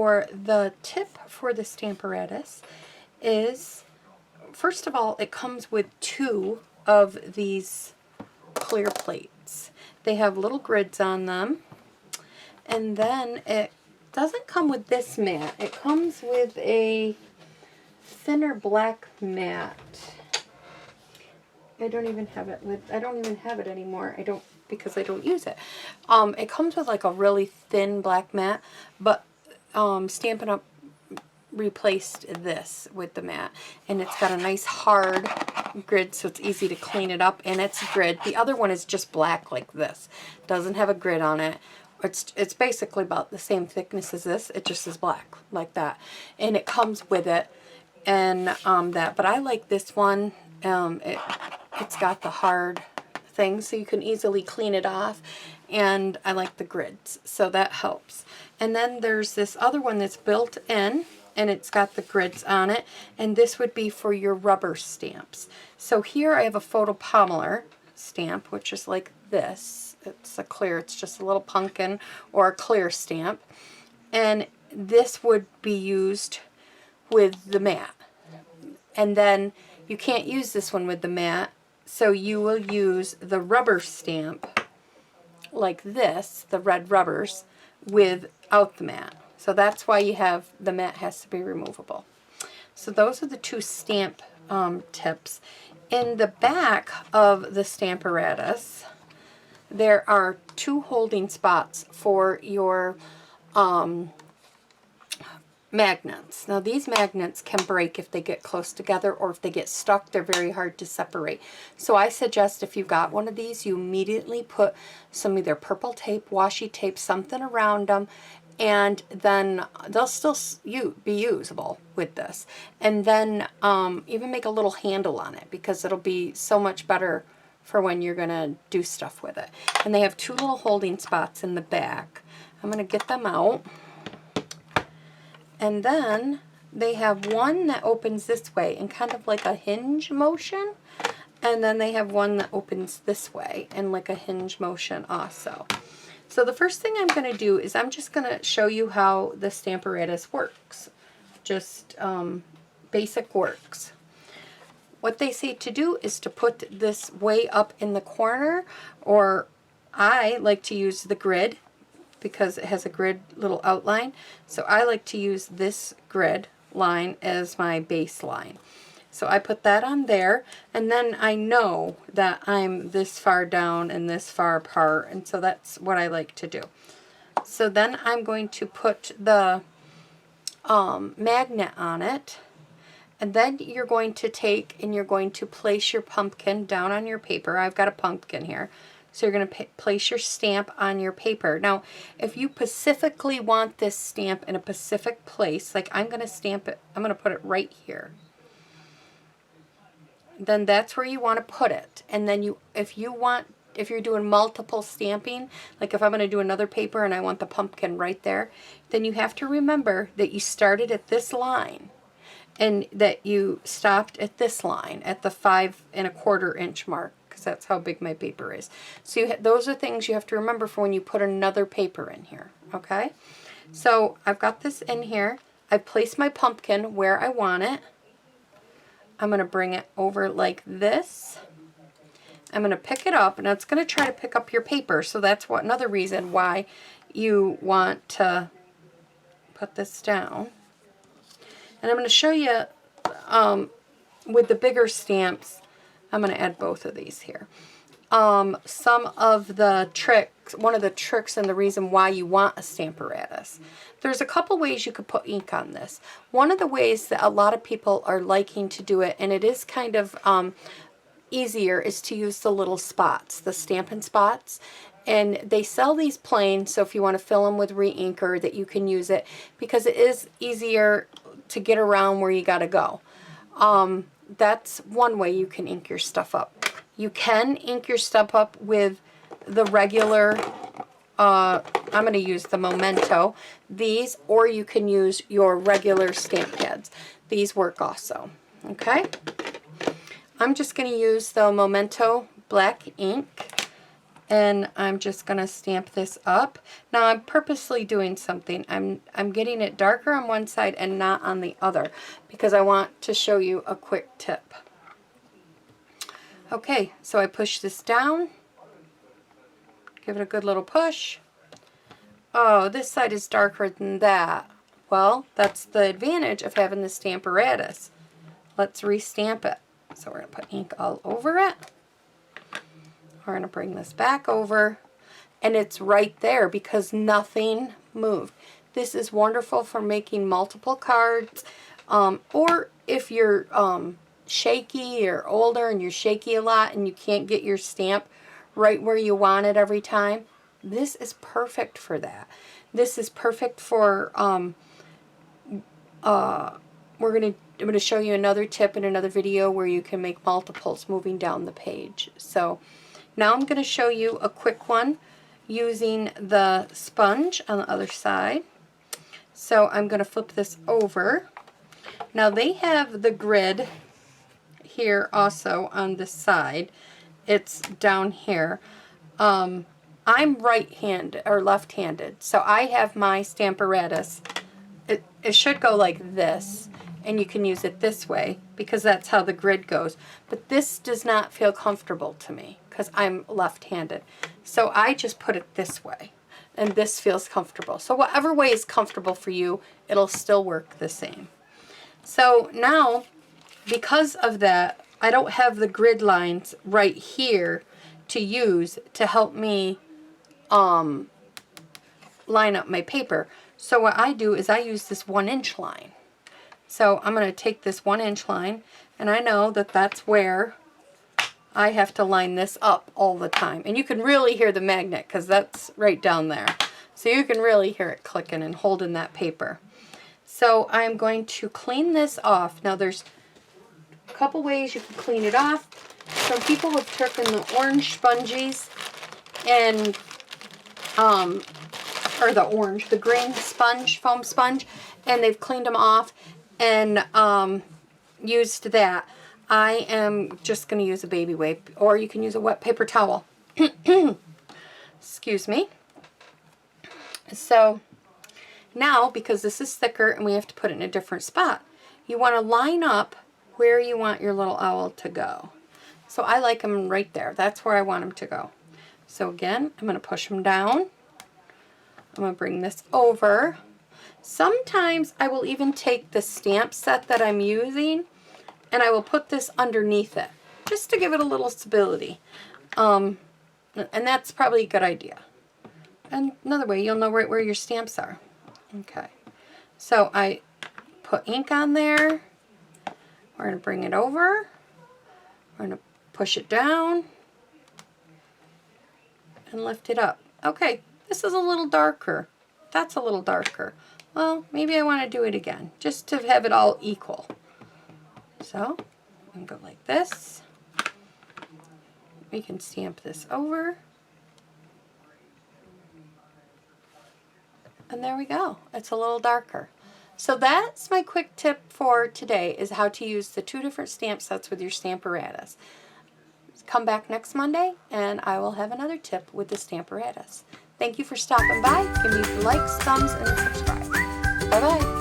for the tip for the stamparatus is, first of all, it comes with 2 of these clear plates. They have little grids on them. And then it doesn't come with this mat. It comes with a thinner black mat. I don't even have it anymore. Because I don't use it. It comes with like a really thin black mat, but Stampin' Up! Replaced this with the mat, and it's got a nice hard grid, so it's easy to clean it up, and it's grid. The other one is just black like this. Doesn't have a grid on it. It's basically about the same thickness as this. It just is black like that, and it comes with it, and but I like this one. It's got the hard thing, so you can easily clean it off, and I like the grids, so that helps. And then there's this other one that's built in, and it's got the grids on it, and this would be for your rubber stamps. So here I have a photopolymer stamp, which is like this. It's a clear, it's just a little pumpkin or a clear stamp, and this would be used with the mat. And then you can't use this one with the mat, so you will use the rubber stamp like this, the red rubbers, without the mat. So that's why you have, the mat has to be removable. So those are the 2 stamp tips. In the back of the stamparatus, there are 2 holding spots for your magnets. Now these magnets can break if they get close together, or if they get stuck, they're very hard to separate. So I suggest if you've got one of these, you immediately put some either purple tape, washi tape, something around them, and then they'll still be usable with this. And then even make a little handle on it, because it'll be so much better for when you're going to do stuff with it. And they have 2 little holding spots in the back. I'm going to get them out. And then they have one that opens this way in kind of like a hinge motion. And then they have one that opens this way in like a hinge motion also. So the first thing I'm going to do is I'm just going to show you how the stamparatus works. Just basic works. What they say to do is to put this way up in the corner, or I like to use the grid because it has a grid little outline. So I like to use this grid line as my baseline. So I put that on there, and then I know that I'm this far down and this far apart, and so that's what I like to do. So then I'm going to put the magnet on it, and then you're going to take and you're going to place your pumpkin down on your paper. I've got a pumpkin here. So you're going to place your stamp on your paper. Now, if you specifically want this stamp in a specific place, like I'm going to stamp it, I'm going to put it right here. Then that's where you want to put it. And then if you're doing multiple stamping, like if I'm going to do another paper and I want the pumpkin right there, then you have to remember that you started at this line and that you stopped at this line at the 5 1/4 inch mark, because that's how big my paper is. So those are things you have to remember for when you put another paper in here, okay? So I've got this in here. I've placed my pumpkin where I want it. I'm going to bring it over like this. I'm going to pick it up, and it's going to try to pick up your paper, so that's another reason why you want to put this down. And I'm going to show you with the bigger stamps. I'm going to add both of these here. Some of the tricks, one of the tricks and the reason why you want a stamparatus. There's a couple ways you could put ink on this. One of the ways that a lot of people are liking to do it, and it is kind of easier, is to use the little spots, the Stampin' Spots. And they sell these plain, so if you want to fill them with re-inker, that you can use it, because it is easier to get around where you got to go. That's one way you can ink your stuff up. You can ink your stuff up with the regular, I'm going to use the Memento, these, or you can use your regular stamp pads. These work also, okay? I'm just going to use the Memento black ink, And I'm just going to stamp this up. Now I'm purposely doing something. I'm getting it darker on one side and not on the other because I want to show you a quick tip. Okay, so I push this down. Give it a good little push. Oh, this side is darker than that. Well, that's the advantage of having the stamparatus. Let's restamp it. So we're going to put ink all over it. We're going to bring this back over, and it's right there because nothing moved. This is wonderful for making multiple cards, or if you're shaky or older and you're shaky a lot and you can't get your stamp right where you want it every time. This is perfect for that. This is perfect for, I'm going to show you another tip in another video where you can make multiples moving down the page. So now I'm going to show you a quick one using the sponge on the other side. So I'm going to flip this over. Now they have the grid here also on the side. It's down here. I'm right-handed or left-handed, so I have my stamparatus. It should go like this, and you can use it this way because that's how the grid goes. But this does not feel comfortable to me because I'm left-handed. So I just put it this way, and this feels comfortable. So whatever way is comfortable for you, it'll still work the same. So now, because of that, I don't have the grid lines right here to use to help me line up my paper. So what I do is I use this 1-inch line. So I'm going to take this 1-inch line, and I know that that's where I have to line this up all the time. And you can really hear the magnet because that's right down there. So you can really hear it clicking and holding that paper. So I'm going to clean this off. Now there's a couple ways you can clean it off. Some people have taken the orange sponges and, the green sponge, foam sponge, and they've cleaned them off and used that. I am just going to use a baby wipe, or you can use a wet paper towel. Excuse me. So now, because this is thicker and we have to put it in a different spot, you want to line up where you want your little owl to go. So I like them right there. That's where I want them to go. So again, I'm going to push them down. I'm going to bring this over. Sometimes I will even take the stamp set that I'm using and I will put this underneath it just to give it a little stability. And that's probably a good idea. And another way, you'll know right where your stamps are. Okay. So I put ink on there. We're going to bring it over. We're going to push it down and lift it up. Okay, this is a little darker. That's a little darker. Well, maybe I want to do it again just to have it all equal. So I'm going to go like this. We can stamp this over. And there we go. It's a little darker. So that's my quick tip for today, is how to use the 2 different stamp sets with your stamparatus. Come back next Monday and I will have another tip with the stamparatus. Thank you for stopping by. Give me likes, thumbs, and subscribe. Bye-bye.